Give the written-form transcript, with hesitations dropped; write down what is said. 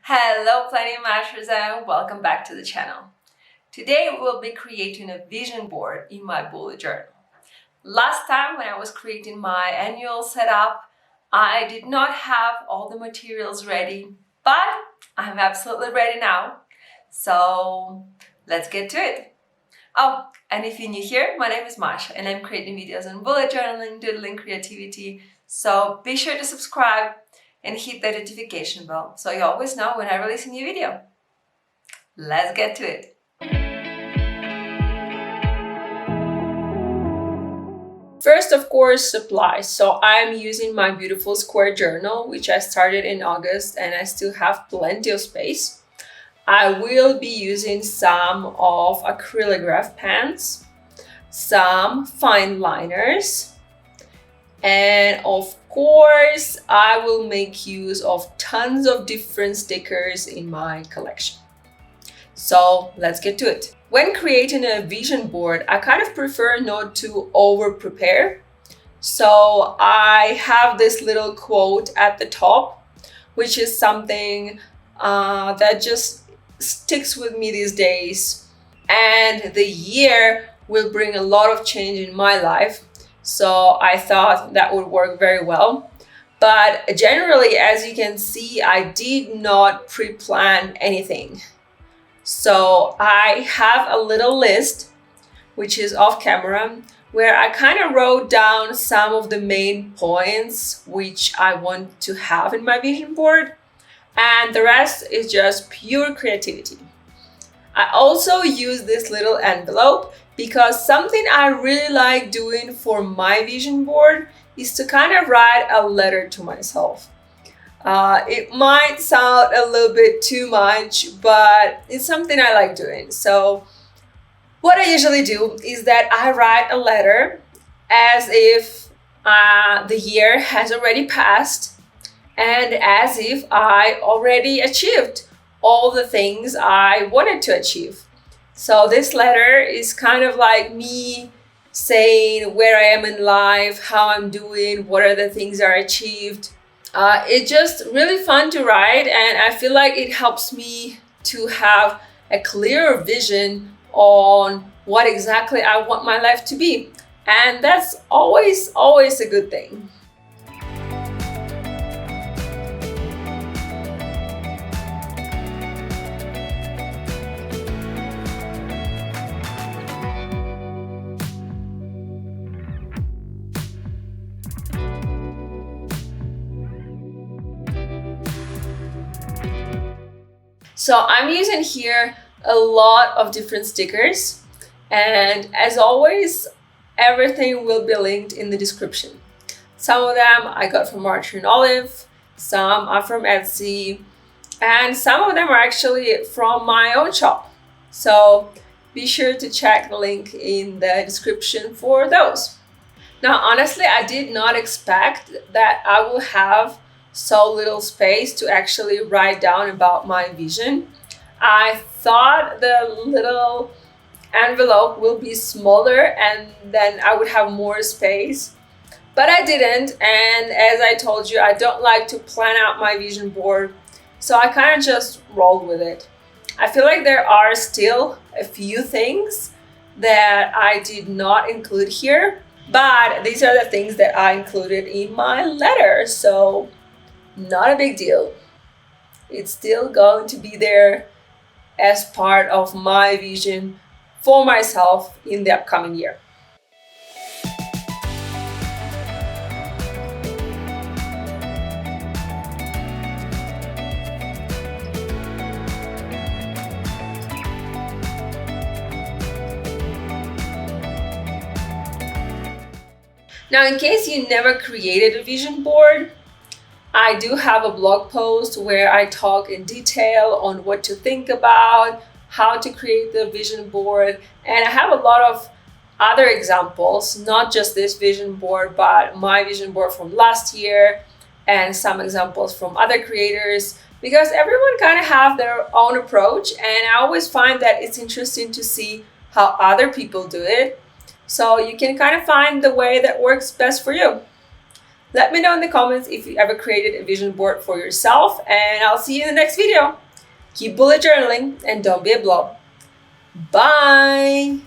Hello planning masters and welcome back to the channel. Today we will be creating a vision board in my bullet journal. Last time when I was creating my annual setup, I did not have all the materials ready, but I'm absolutely ready now. So let's get to it. Oh, and if you're new here, my name is Masha and I'm creating videos on bullet journaling, doodling, creativity. So be sure to subscribe and hit the notification bell so you always know when I release a new video. Let's get to it. First, of course, supplies. So I'm using my beautiful square journal, which I started in August and I still have plenty of space. I will be using some of acrylograph pens, some fine liners, and of course, I will make use of tons of different stickers in my collection. So let's get to it. When creating a vision board, I kind of prefer not to over prepare. So I have this little quote at the top, which is something that just sticks with me these days. And the year will bring a lot of change in my life. So I thought that would work very well. But generally, as you can see, I did not pre-plan anything. So I have a little list, which is off camera, where I kind of wrote down some of the main points which I want to have in my vision board. And the rest is just pure creativity. I also use this little envelope because something I really like doing for my vision board is to kind of write a letter to myself. It might sound a little bit too much, but it's something I like doing. So what I usually do is that I write a letter as if the year has already passed and as if I already achieved all the things I wanted to achieve. So this letter is kind of like me saying where I am in life, how I'm doing, what are the things I achieved. It's just really fun to write, and I feel like it helps me to have a clearer vision on what exactly I want my life to be. And that's always a good thing. So I'm using here a lot of different stickers, and as always, everything will be linked in the description. Some of them I got from March and Olive, some are from Etsy, and some of them are actually from my own shop. So be sure to check the link in the description for those. Now, honestly, I did not expect that I will have so little space to actually write down about my vision. I thought the little envelope will be smaller and then I would have more space, but I didn't. And as I told you, I don't like to plan out my vision board, so I kind of just rolled with it. I feel like there are still a few things that I did not include here, but these are the things that I included in my letter, so not a big deal. It's still going to be there as part of my vision for myself in the upcoming year. Now, in case you never created a vision board, I do have a blog post where I talk in detail on what to think about, how to create the vision board, and I have a lot of other examples, not just this vision board, but my vision board from last year and some examples from other creators, because everyone kind of have their own approach, and I always find that it's interesting to see how other people do it, so you can kind of find the way that works best for you. Let me know in the comments if you ever created a vision board for yourself, and I'll see you in the next video. Keep bullet journaling and don't be a blob. Bye!